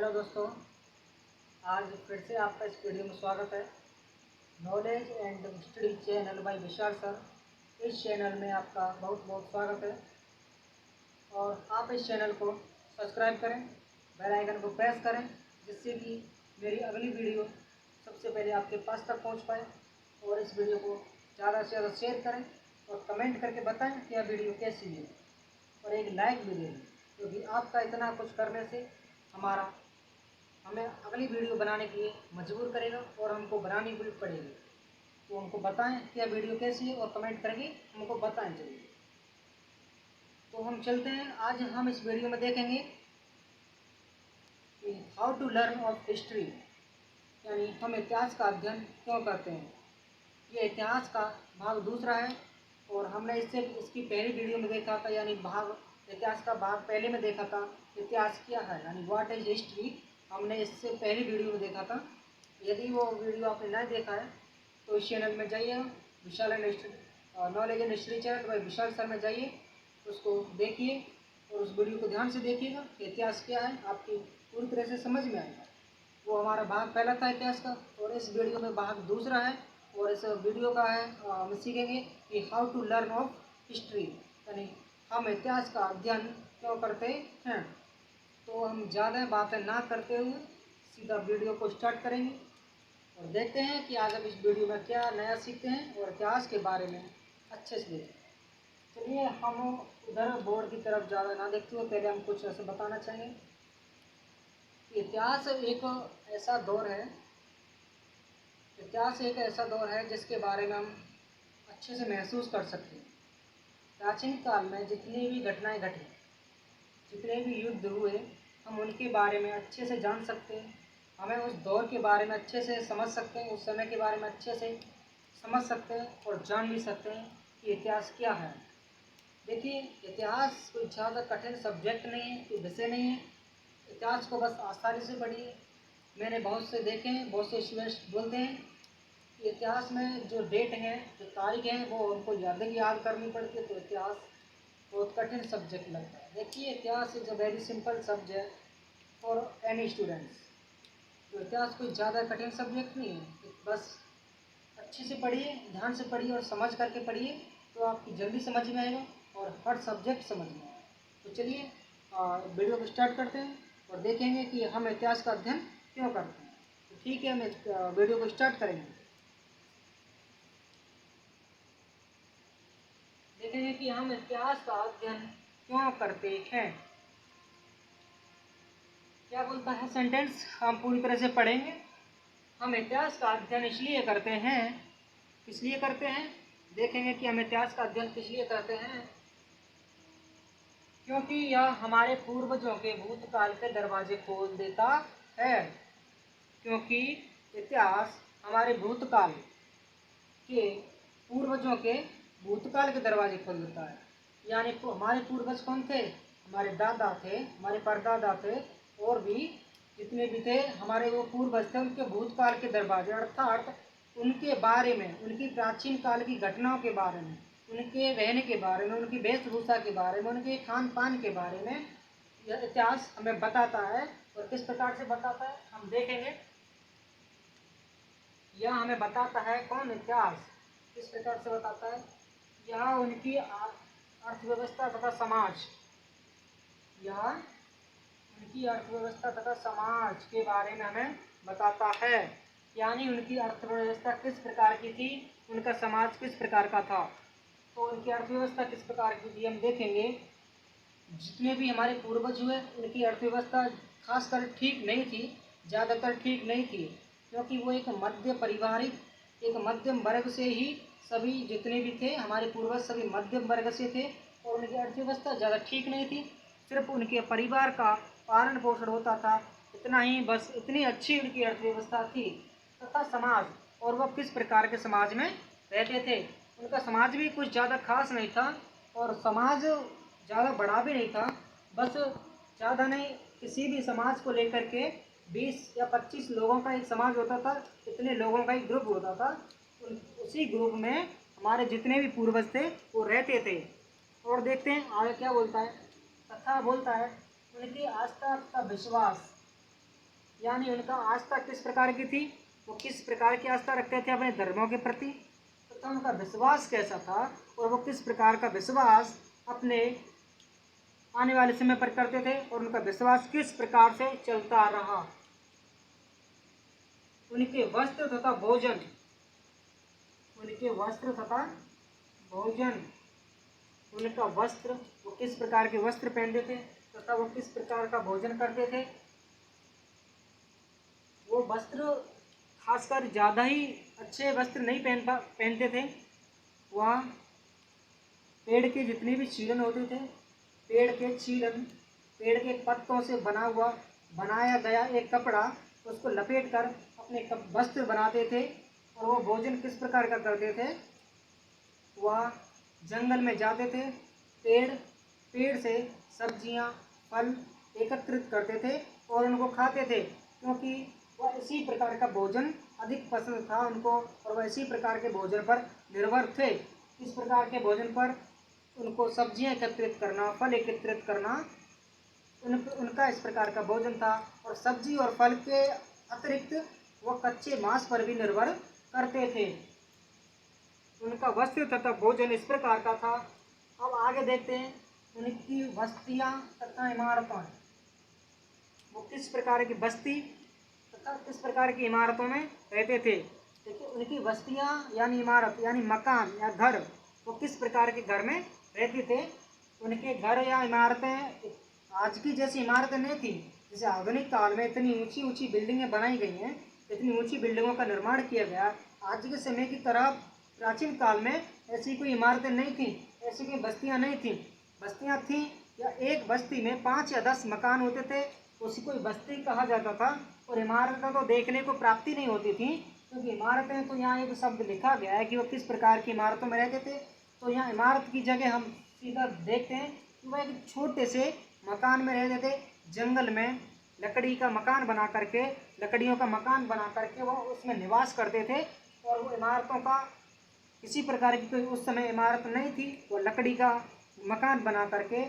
Hello दोस्तों, आज फिर से आपका इस वीडियो में स्वागत है। Knowledge and study channel by Vishal sir, इस चैनल में आपका बहुत बहुत स्वागत है। और आप इस चैनल को सब्सक्राइब करें, बेल आइकन को प्रेस करें, जिससे कि मेरी अगली वीडियो सबसे पहले आपके पास तक पहुंच पाए। और इस वीडियो को ज़्यादा से ज़्यादा शेयर करें और कमेंट करके बताएं कि यह वीडियो कैसी है, और एक लाइक भी दें, क्योंकि आपका इतना कुछ करने से हमें अगली वीडियो बनाने के लिए मजबूर करेगा और हमको बनानी भी पड़ेगी। तो हमको बताएं कि यह वीडियो कैसी है और कमेंट करके हमको बताएं। चलिए, तो हम चलते हैं। आज हम इस वीडियो में देखेंगे कि how to learn of history, यानी हम इतिहास का अध्ययन क्यों करते हैं। ये इतिहास का भाग दूसरा है, और हमने इसकी पहली वीडियो में देखा था, यानी इतिहास का भाग पहले में देखा था इतिहास क्या है, यानी व्हाट इज हिस्ट्री। हमने इससे पहली वीडियो में देखा था। यदि वो वीडियो आपने नहीं देखा है तो इस चैनल में जाइए, Vishal and knowledge and history channel by Vishal sir में जाइए, उसको देखिए और उस वीडियो को ध्यान से देखिएगा कि इतिहास क्या है, आपकी पूरी तरह से समझ में आएगा। वो हमारा भाग पहला था इतिहास का, और इस वीडियो में भाग दूसरा है। और इस वीडियो का है हम सीखेंगे कि how to learn of history, यानी हम इतिहास का अध्ययन क्यों करते हैं। तो हम ज़्यादा बातें ना करते हुए सीधा वीडियो को स्टार्ट करेंगे और देखते हैं कि आज हम इस वीडियो में क्या नया सीखते हैं और इतिहास के बारे में अच्छे से देखते हैं। चलिए, हम उधर बोर्ड की तरफ ज़्यादा ना देखते हुए पहले हम कुछ ऐसे बताना चाहेंगे। इतिहास एक ऐसा दौर है इतिहास एक ऐसा दौर है जिसके बारे में हम अच्छे से महसूस कर सकते हैं। प्राचीन काल में जितनी भी घटनाएं घटी, जितने भी युद्ध हुए, हम उनके बारे में अच्छे से जान सकते हैं। हमें उस दौर के बारे में अच्छे से समझ सकते हैं, उस समय के बारे में अच्छे से समझ सकते हैं और जान भी सकते हैं कि इतिहास क्या है। देखिए, इतिहास कोई ज़्यादा कठिन सब्जेक्ट नहीं है, कोई विषय नहीं है। इतिहास को बस आसानी से पढ़िए। मैंने बहुत से देखे हैं, बहुत से स्टूडेंट्स बोलते हैं कि इतिहास में जो डेट हैं, जो तारीख हैं, वो उनको याद करनी पड़ती है, तो इतिहास बहुत कठिन सब्जेक्ट लगता है। देखिए, इतिहास is a very simple subject for any students. तो इतिहास कोई ज़्यादा कठिन सब्जेक्ट नहीं है, बस अच्छे से पढ़िए, ध्यान से पढ़िए और समझ करके पढ़िए, तो आपकी जल्दी समझ में आएगा और हर सब्जेक्ट समझ में आएगा। तो चलिए, वीडियो को स्टार्ट करते हैं और देखेंगे कि हम इतिहास का अध्ययन क्यों करते हैं। तो ठीक है, हम वीडियो को स्टार्ट करेंगे। देखेंगे कि हम इतिहास का अध्ययन क्यों करते हैं। क्या बोलता है सेंटेंस, हम पूरी तरह से पढ़ेंगे। हम इतिहास का अध्ययन इसलिए करते हैं, किस लिए करते हैं, देखेंगे कि हम इतिहास का अध्ययन किस लिए करते हैं। क्योंकि यह हमारे पूर्वजों के भूतकाल के दरवाजे खोल देता है। क्योंकि इतिहास हमारे भूतकाल के पूर्वजों के भूतकाल के दरवाजे खोल देता है। यानी हमारे पूर्वज कौन थे, हमारे दादा थे, हमारे परदादा थे, और भी जितने भी थे हमारे वो पूर्वज थे, उनके भूतकाल के दरवाजे, अर्थात उनके बारे में, उनकी प्राचीन काल की घटनाओं के बारे में, उनके रहने के बारे में, उनकी वेशभूषा के बारे में, उनके खान पान के बारे में यह इतिहास हमें बताता है। और किस प्रकार से बताता है हम देखेंगे। यह हमें बताता है, कौन, इतिहास किस प्रकार से बताता है। यह उनकी अर्थव्यवस्था तथा समाज, यह उनकी अर्थव्यवस्था तथा समाज के बारे में हमें बताता है। यानी उनकी अर्थव्यवस्था किस प्रकार की थी, उनका समाज किस प्रकार का था। तो उनकी अर्थव्यवस्था किस प्रकार की थी हम देखेंगे। जितने भी हमारे पूर्वज हुए, उनकी अर्थव्यवस्था खासकर ठीक नहीं थी, ज़्यादातर ठीक नहीं थी, क्योंकि वो एक मध्यम वर्ग से ही, सभी जितने भी थे हमारे पूर्वज सभी मध्यम वर्ग से थे, और उनकी अर्थव्यवस्था ज़्यादा ठीक नहीं थी। सिर्फ उनके परिवार का पालन पोषण होता था, इतना ही, बस इतनी अच्छी उनकी अर्थव्यवस्था थी। तथा समाज, और वह किस प्रकार के समाज में रहते थे, उनका समाज भी कुछ ज़्यादा खास नहीं था, और समाज ज़्यादा बड़ा भी नहीं था। बस ज़्यादा नहीं, किसी भी समाज को लेकर के 20 या 25 लोगों का एक समाज होता था, इतने लोगों का एक ग्रुप होता था। उसी ग्रुप में हमारे जितने भी पूर्वज थे वो रहते थे। और देखते हैं आगे क्या बोलता है। तथा बोलता है, उनकी आस्था तथा विश्वास, यानी उनका आस्था किस प्रकार की थी, वो किस प्रकार की आस्था रखते थे अपने धर्मों के प्रति, तो उनका विश्वास कैसा था और वो किस प्रकार का विश्वास अपने आने वाले समय पर करते थे और उनका विश्वास किस प्रकार से चलता रहा। उनके वस्त्र तथा भोजन, उनके वस्त्र तथा भोजन, उनका वस्त्र, वो किस प्रकार के वस्त्र पहनते थे तथा वो किस प्रकार का भोजन करते थे। वो वस्त्र खासकर ज़्यादा ही अच्छे वस्त्र नहीं पहनते थे। वह पेड़ के जितने भी छीलन होते थे, पेड़ के छीलन, पेड़ के पत्तों से बनाया गया एक कपड़ा, उसको लपेट कर अपने वस्त्र बनाते थे। और वो भोजन किस प्रकार का करते थे, वह जंगल में जाते थे, पेड़ से सब्जियां, फल एकत्रित करते थे और उनको खाते थे, क्योंकि वह इसी प्रकार का भोजन अधिक पसंद था उनको और वह इसी प्रकार के भोजन पर निर्भर थे। इस प्रकार के भोजन पर उनको सब्जियां एकत्रित करना, फल एकत्रित करना, उनका इस प्रकार का भोजन था। और सब्जी और फल के अतिरिक्त वह कच्चे मांस पर भी निर्भर करते थे। उनका वस्त्र तथा भोजन इस प्रकार का था। अब आगे देखते हैं उनकी बस्तियां तथा इमारतें, वो किस प्रकार की बस्ती तथा किस प्रकार की इमारतों में रहते थे। देखिए उनकी बस्तियां यानी इमारत यानी मकान या घर, वो किस प्रकार के घर में रहते थे। उनके घर या इमारतें आज की जैसी इमारतें नहीं थी। जैसे आधुनिक काल में इतनी ऊंची ऊंची बिल्डिंगें बनाई गई हैं, इतनी ऊंची बिल्डिंगों का निर्माण किया गया, आज के समय की तरह प्राचीन काल में ऐसी कोई इमारतें नहीं थी, ऐसी कोई बस्तियां नहीं थी। बस्तियां थी या एक बस्ती में 5 या 10 मकान होते थे, उसी को बस्ती कहा जाता था। और इमारतें तो देखने को प्राप्ति नहीं होती थी, क्योंकि इमारतें तो यहाँ एक शब्द लिखा गया है कि वो किस प्रकार की इमारतों में रहते थे। तो यहाँ इमारत की जगह हम सीधा देखते हैं कि वह एक छोटे से मकान में रहते थे, जंगल में लकड़ी का मकान बना करके, लकड़ियों का मकान बना करके वो उसमें निवास करते थे। और वो इमारतों का किसी प्रकार की कोई उस समय इमारत नहीं थी, वो लकड़ी का मकान बना करके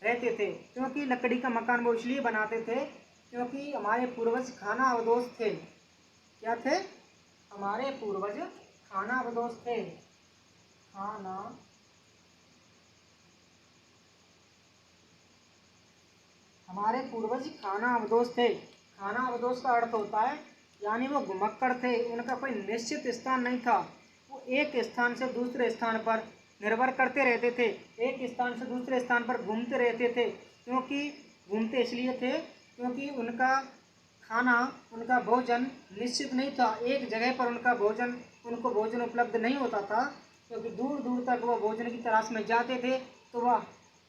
रहते थे। क्योंकि लकड़ी का मकान वो इसलिए बनाते थे क्योंकि हमारे पूर्वज खानाबदोश थे। क्या थे, हमारे पूर्वज खानाबदोश थे। खाना हमारे पूर्वज खानाबदोश थे। खानाबदोश का अर्थ होता है यानी वो घुमक्कड़ थे, उनका कोई निश्चित स्थान नहीं था। वो एक स्थान से दूसरे स्थान पर निर्भर करते रहते थे, एक स्थान से दूसरे स्थान पर घूमते रहते थे। क्योंकि घूमते इसलिए थे क्योंकि उनका खाना, उनका भोजन निश्चित नहीं था। एक जगह पर उनको भोजन उपलब्ध नहीं होता था, क्योंकि दूर दूर तक वह भोजन की तलाश में जाते थे। तो वह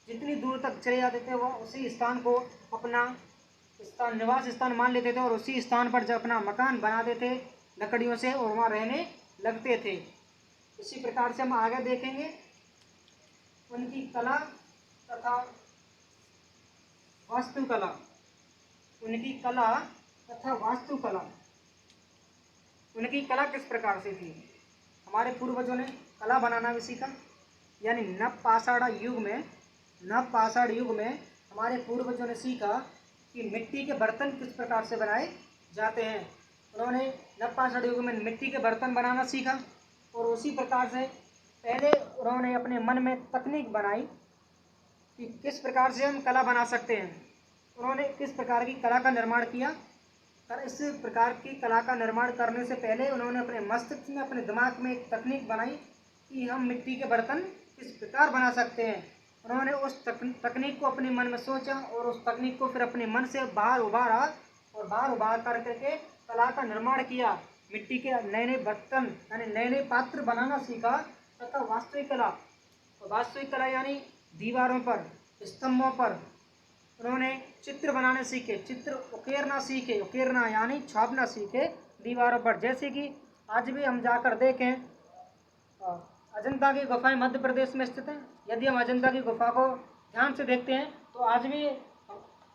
जितनी दूर तक चले जाते थे वह उसी स्थान को अपना निवास स्थान मान लेते थे और उसी स्थान पर जब अपना मकान बनाते थे लकड़ियों से और वहाँ रहने लगते थे। इसी प्रकार से हम आगे देखेंगे उनकी कला तथा वास्तुकला। उनकी कला तथा वास्तुकला, उनकी कला किस प्रकार से थी। हमारे पूर्वजों ने कला बनाना भी सीखा, यानी नवपाषाण युग में हमारे पूर्वजों ने सीखा कि मिट्टी के बर्तन किस प्रकार से बनाए जाते हैं। उन्होंने नवपाषाण युग में मिट्टी के बर्तन बनाना सीखा और उसी प्रकार से पहले उन्होंने अपने मन में तकनीक बनाई कि किस प्रकार से हम कला बना सकते हैं। उन्होंने किस प्रकार की कला का निर्माण किया। पर इस प्रकार की कला का निर्माण करने से पहले उन्होंने अपने मस्तिष्क में, अपने दिमाग में एक तकनीक बनाई कि हम मिट्टी के बर्तन किस प्रकार बना सकते हैं। उन्होंने उस तकनीक को अपने मन में सोचा और उस तकनीक को फिर अपने मन से बाहर उभारा और बाहर उभार करके कला का निर्माण किया। मिट्टी के नए नए बर्तन यानी नए नए पात्र बनाना सीखा। तथा वास्तविक कला यानी दीवारों पर, स्तंभों पर उन्होंने चित्र बनाने सीखे, चित्र उकेरना यानी छापना सीखे दीवारों पर। जैसे कि आज भी हम जाकर देखें, अजंता की गुफाएं मध्य प्रदेश में स्थित हैं। यदि हम अजंता की गुफा को ध्यान से देखते हैं तो आज भी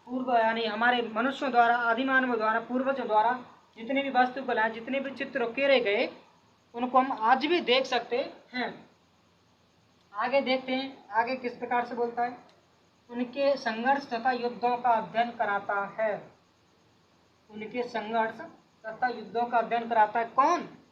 पूर्व यानी हमारे मनुष्यों द्वारा, आदिमानवों द्वारा, पूर्वजों द्वारा जितने भी वास्तुकलाएं, जितने भी चित्र उकेरे गए, उनको हम आज भी देख सकते हैं। आगे देखते हैं आगे किस प्रकार से बोलता है। उनके संघर्ष तथा युद्धों का अध्ययन कराता है। उनके संघर्ष तथा युद्धों का अध्ययन कराता है। कौन?